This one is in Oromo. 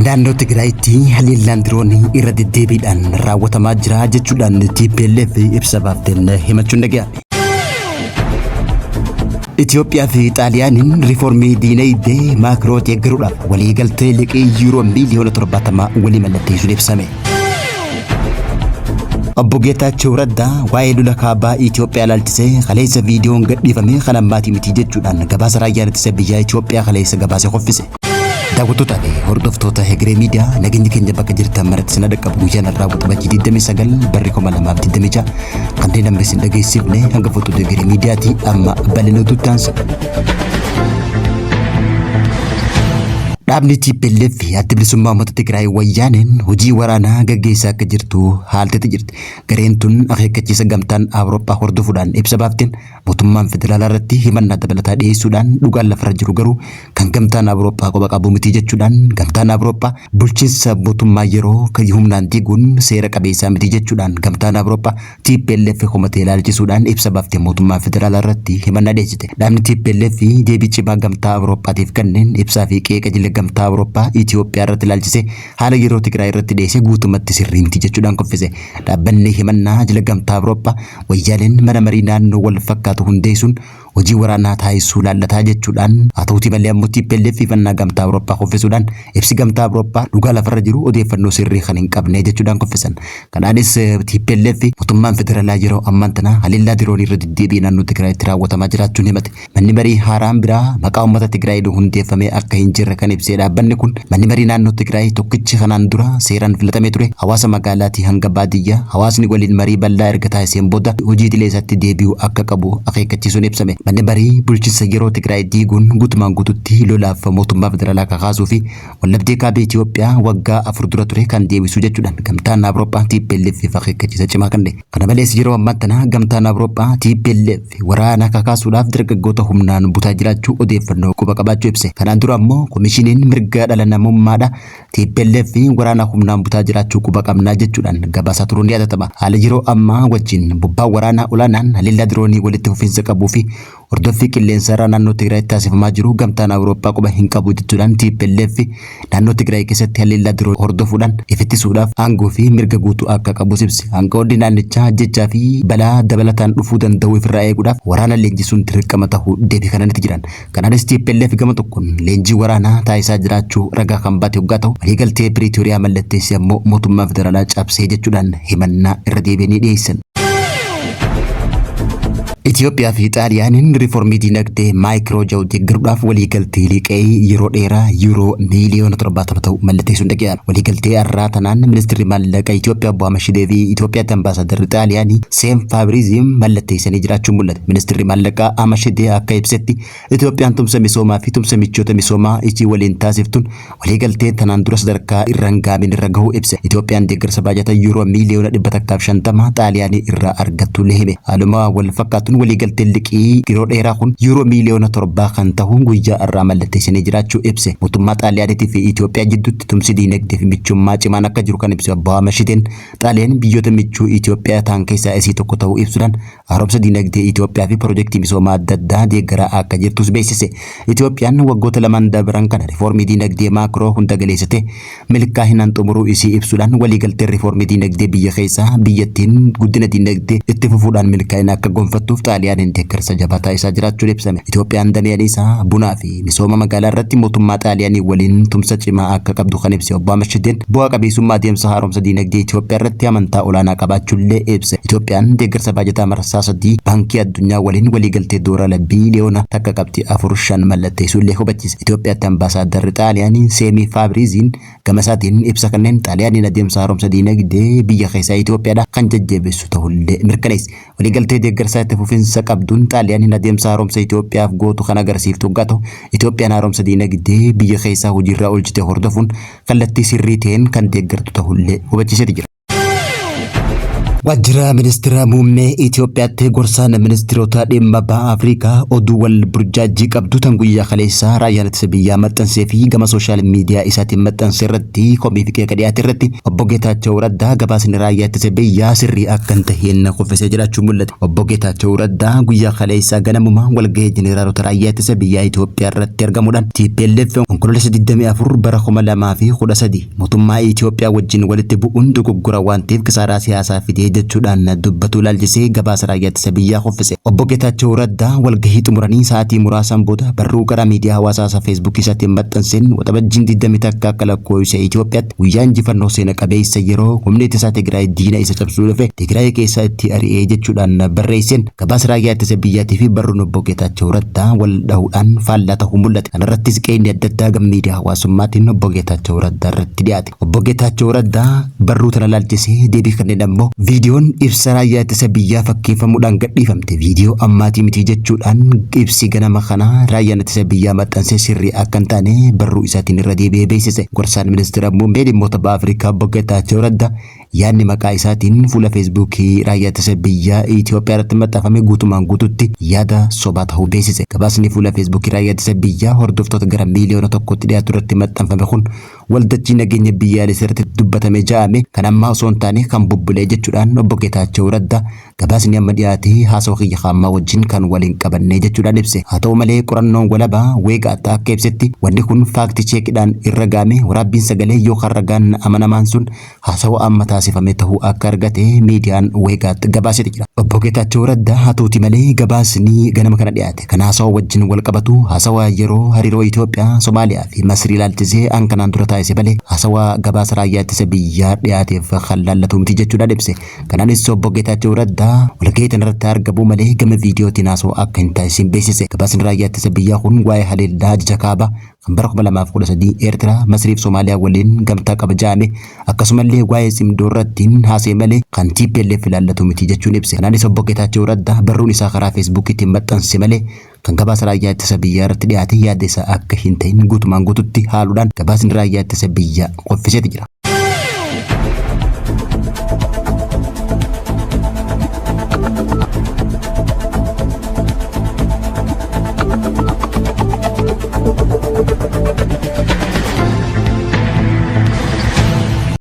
Naannoo Tigraayitti haleellaan diroonii irra deddeebiidhaan raawwatamaa jira jechuudhaan TPLF ibsa baafteen himachuun dhaga'ame. Itoophiyaa fi Xaaliyaaniin riiformii diinagdee maakroo deeggaruudhaaf waliigaltee liqii yuuroo miiliyoona 70 walii mallatteessuun ibsame. Obbo Geetaachoo Raddaa waa'ee lola kaabaa Itoophiyaa ilaalchisee kaleessa viidiyoon gadhiifame kan ammaatii miti jechuudhaan gabaasa raayyaan ittisa biyyaa Itoophiyaa kaleessa gabaasee qoffise. Daawwattoota fi hordoftoota Hegeree Miidiyaa nageenyi keenya bakka jirtan maratti sana dhaqqabu guyyaan irraa waxabajii 29 barri 2026 kanneen amma isin dhageessifne hanga footoo Hegeree Miidiyaatti amma bal'ina tuttaansa. Dhaabni TPLF adda bilisummaa uummata Tigraay wayyaaneen hojii waraanaa gaggeessaa akka jirtu haaltetti jirti. Gareen tun akeekkachiisa gamtaan Awurooppaa hordofuudhaan ibsa baafteen mootummaan federaalaa irratti himannaa dabalataa dhiyeessuudhaan dhugaan lafarra jiru garuu kan gamtaan Awurooppaa qoba qabu miti jechuudhaan gamtaan Awurooppaa bulchiinsa mootummaa yeroo humnaan diiguun seera qabeessaa miti jechuudhaan gamtaan Awurooppaa TPLF komatee ilaalchisuudhaan ibsa baafteen mootummaa federaalaa irratti himannaa dhiyeessite. Dhaabni TPLF deebii cimaa gamtaa Awurooppaatiif kanneen ibsaa fi qeeqa jila gamtaa Awurooppaa Itoophiyaa irratti ilaalchise haala yeroo Tigraay irratti dhiyeesse guutumatti sirrii miti jechuudhaan koffise. Dhaabbanni himannaa jila gamtaa Awurooppaa wayyaaleen mana marii naannoo wal fakkaatu hundeessuun hojii waraanaa taasisuu laallataa jechuudhaan haa ta'uutii malee ammoo TPLF himannaa gamtaa Awurooppaa koffisuudhaan ibsi gamtaa Awurooppaa dhugaa lafarra jiru odeeffannoo sirrii kan hin qabne jechuudhaan koffisan. Kanaanis TPLF mootummaan federaalaa yeroo ammaan tana haleellaa diroonii irra deddeebii naannoo Tigraayitti raawwatamaa jiraachuun himate. Manni marii haaraan biraa maqaa uummata Tigraay hundeeffamee akka hin jirre kan ibsee dhaabbanni kun manni marii naannoo Tigraay tokkichi kanaan dura seeraan filatamee ture hawaasa magaalaatii hanga baadiyyaa hawaasni waliin marii bal'aa erga taasiseen booda hojii idileesaatti deebi'uu akka qabu akeekkachiisuun ibsame. Manni marii bulchiinsa yeroo Tigraay diiguun guutumaan guututti lolaaf mootummaa federaalaa kakaasuu fi wallabdee kaabee Itoophiyaa waggaa 4 dura ture kan deebisu jechuudhaan gamtaan Awurooppaa TPLF akeekkachiisa cimaa kenne. Kana malees yeroo ammaa tana gamtaan Awurooppaa TPLF waraana kakaasuudhaaf dargaggoota humnaan butaa jiraachuu odeeffannoo quba qabaachuu ibse. Kanaan dura ammoo koomishiniin mirga dhala namummaadha TPLF waraana humnaan butaa jiraachuu quba qabnaa jechuudhaan gabaasaa turuun ni yaadatama. Haala yeroo ammaa wajjin bobbaa waraanaa olaanaan haleellaa diroonii walitti fufiinsa qabuu fi hordoffii qilleensa irraa naannoo Tigraay taasifamaa jiru gamtaan Awurooppaa quba hin qabu jechuudhaan TPLF naannoo Tigraay keessatti haleellaa diroonii hordofuudhaan ifittisuudhaaf aangoo fi mirga guutuu akka qabu ibse. Aangawoonni naannichaa jechaa fi balaa dabalataan dhufuu danda'u ofirraa eeguudhaaf waraana leenjisuun dirqama ta'uu deebii kananitti jiran. Kanaanis TPLF gama tokkoon leenjii waraanaa taasisaa jiraachuu ragaa kan baate hoggaa ta'u waliigaltee Piriitooriyaa mallatteessee ammoo mootummaa federaalaa cabsee jechuudhaan himannaa irra deebi'anii dhiyeessan. Itoophiyaa fi Xaaliyaaniin riiformii diinagdee maakroo jiru deeggaruudhaaf waliigaltee liqii yeroo dheeraa yuuroo miiliyoona 70 ta'u mallatteessuun dhaga'ame. Waliigaltee har'aa tanaan ministeerri maallaqa Itoophiyaa Obbo Ahmad Shidee fi Itoophiyaatti ambaasaaddarri Xaaliyaanii Seem Faabriziin mallatteessanii jiraachuun mul'ate. Ministeerri maallaqaa Ahmad Shidee akka ibsetti Itoophiyaan tumsa misoomaa fi tumsa michoota misoomaa ichi waliin taasiftuun waliigaltee tanaan dura sadarkaa irra hin gaamin irra gahuu ibse. Itoophiyaan deeggarsa baajata yuuroo miiliyoona 150 Xaaliyaanii irraa argattu hime. Haaluma wal fakkaatu waliigalteen liqii yeroo dheeraa kun yuuroo miiliyoona 7 kan ta'uun guyyaa irraa mallatteessanii jiraachuu ibse. Mootummaa Xaaliyaaniitii fi Itoophiyaa jidduutti tumsi diinagdee fi michummaa cimaan akka jiru kan ibse Obbo Ahmad Shideen Xaaliyaan biyyoota michuu Itoophiyaa ta'an keessaa isii tokko ta'uu ibsuudhaan haaromsa diinagdee Itoophiyaa fi piroojeektii misoomaa adda addaa deeggaraa akka jirtus beeksise. Itoophiyaan waggoota lamaan dabran kana riiformii diinagdee maakroo hunda galeessite milkaa'inaan xumuruu isii ibsuudhaan waliigalteen riiformii diinagdee biyya keessaa biyyattiin guddina diinagdee itti fufuudhaan milkaa'ina akka gonfattuuf Xaaliyaaniin deeggarsa jabaa taasisaa jiraachuun ibsame. Itoophiyaan dameen isaa bunaa fi misooma magaalaa irratti mootummaa Xaaliyaanii waliin tumsa cimaa akka qabdu kan ibse Obbo Ahmad Shideen bu'aa qabeessummaa deemsa haaromsa diinagdee Itoophiyaa irratti amantaa olaanaa qabaachuullee ibse. Itoophiyaan deeggarsa baajataa marsaa 3 baankii addunyaa waliin waliigaltee doolaara biiliyoona takka qabxii 4-5 mallatteessuullee hubachiise. Itoophiyaatti ambaasaaddarri Xaaliyaanii Seemii Faabriziin gama isaatiin ibsa kanneen Xaaliyaaniin adeemsa haaromsa diinagdee biyya keessaa Itoophiyaadha kan jajjabeessu ta'ullee mirkaneesse. Waliigaltee deeggarsaa itti fufiinsa qabduun Xaaliyaaniin adeemsa haaromsa Itoophiyaaf gootu kan agarsiiftu hoggaa ta'u Itoophiyaan haaromsa diinagdee biyya keessaa hojiirra oolchite hordofuun kallattii sirrii ta'een kan deeggartu ta'ullee hubachiiseeti jira. Wajjira ministeera muummee Itoophiyaatti gorsaan ministeerota dhimma baha Afrikaa oduu wal burjaajii qabdu tan guyyaa kaleessaa raayyaan ittisa biyyaa maxxansee fi gama sooshaal miidiyaa isaatiin maxxansee irratti komii fi qeeqa dhiyaate irratti obbo Geetaachoo Raddaa gabaasni raayyaa ittisa biyyaa sirrii akka hin taheen kuffisee jiraachuu mul'ate. Obbo Geetaachoo Raddaa guyyaa kaleessaa ganamuma walgahii jeneraalota raayyaa ittisa biyyaa Itoophiyaa irratti argamuudhaan TPLF onkoloolessa 24 bara 2013 mootummaa Itoophiyaa wajjin walitti bu'uun dogoggora waan ta'eef kisaaraa siyaasaa fidee jechuudhaan dubbatu ilaalchisee gabaasa raayyaa ittisa biyyaa kuffise. Obbo Geetaachoo Raddaa walgahii xumuranii sa'aatii muraasan booda barruu gara miidiyaa hawaasaa Facebook isaatiin maxxanseen waxabajjiin 20 akka lakkoofsa Itoophiyaatti guyyaa injifannoo seena qabeessa yeroo humni ittisaa Tigraay diina isa cabsuu dhufe Tigraay keessa itti ari'ee jechuudhaan barreesseen gabaasa raayyaa ittisa biyyaatii fi barruun obbo Geetaachoo Raddaa wal dhahuudhaan faallaa ta'uu mul'ate. Kanarrattis qe'ee adda addaa gama miidiyaa hawaasummaatiin obbo Geetaachoo Raddaa irratti dhiyaate. Obbo Geetaachoo Raddaa barruu tana ilaalchisee deebii kanneen ammoo viidiyoon ibsa raayyaa ittisa biyyaa fakkeeffamuudhaan gadhiifamte viidiyoo ammaatii miti jechuudhaan ibsi ganama kana raayyaan ittisa biyyaa maxxansee sirrii akka hin taane barruu isaatiin irra deebi'ee beeksise. Gorsaan ministeera muummee dhimmoota baha Afrikaa obbo Geetaachoo Raddaa yaadni maqaa isaatiin fuula feesbuukii raayyaa ittisa biyyaa Itoophiyaa irratti maxxanfame guutumaan guututti yaada sobaa ta'uu beeksise. Gabaasni fuula feesbuukii raayyaa ittisa biyyaa hordoftoota gara miiliyoona tokkotti dhiyaatu irratti maxxanfame kun waldajjii nageenya biyyaalessaa irratti dubbatame ja'ame kan ammaa osoo hin taane kan bubbulee jechuudhaan obbo Geetaachoo Raddaa gabaasni amma dhiyaate haasawaa kiyya qaammaa wajjin kan waliin qabannee jechuudhaan ibse. Haa ta'u malee qorannoon walabaa weeqaataa akka ibsetti wanni kun faakti cheekidhaan irra gaame waraabbiin sagalee yookaan ragaan amanamaan sun haasawaa amma taasifame ta'uu akka argate miidiyaan weeqaatti gabaasee jira. Obbo Geetaachoo Raddaa haa ta'uti malee gabaasni ganama kana dhiyaate kan haasawaa wajjin wal qabatu haasawaa yeroo hariiroo Itoophiyaa Somaaliyaa fi Masrii ilaalchisee an kanaan dura taasise malee haasawaa gabaasa raayyaa ittisa biyyaa dhiyaateef kan laallatu miti jechuudhaan ibse. Kanaanis obbo Geetaachoo Raddaa walgahii irratti argamu malee gama viidiyootiin haasawaa akka hin taasisin beeksise. Gabaasni raayyaa ittisa biyyaa kun waa'ee haleellaa ajaja kaabaa kan bara 2013 Eertiraa Masrii fi Somaaliyaa waliin gamtaa qaba ja'ame akkasumallee waa'ee cimdoo irratti haasee malee kan TPLF ilaallatu miti jechuun ibse. Kanaanis obbo Geetaachoo Raddaa barruun isaa karaa feesbuukiitiin maxxanse malee kan gabaasa raayyaa ittisa biyyaa irratti dhiyaate yaada isaa akka hin ta'in guutumaan guututti haaluudhaan gabaasni raayyaa ittisa biyyaa qoffiseeti jira.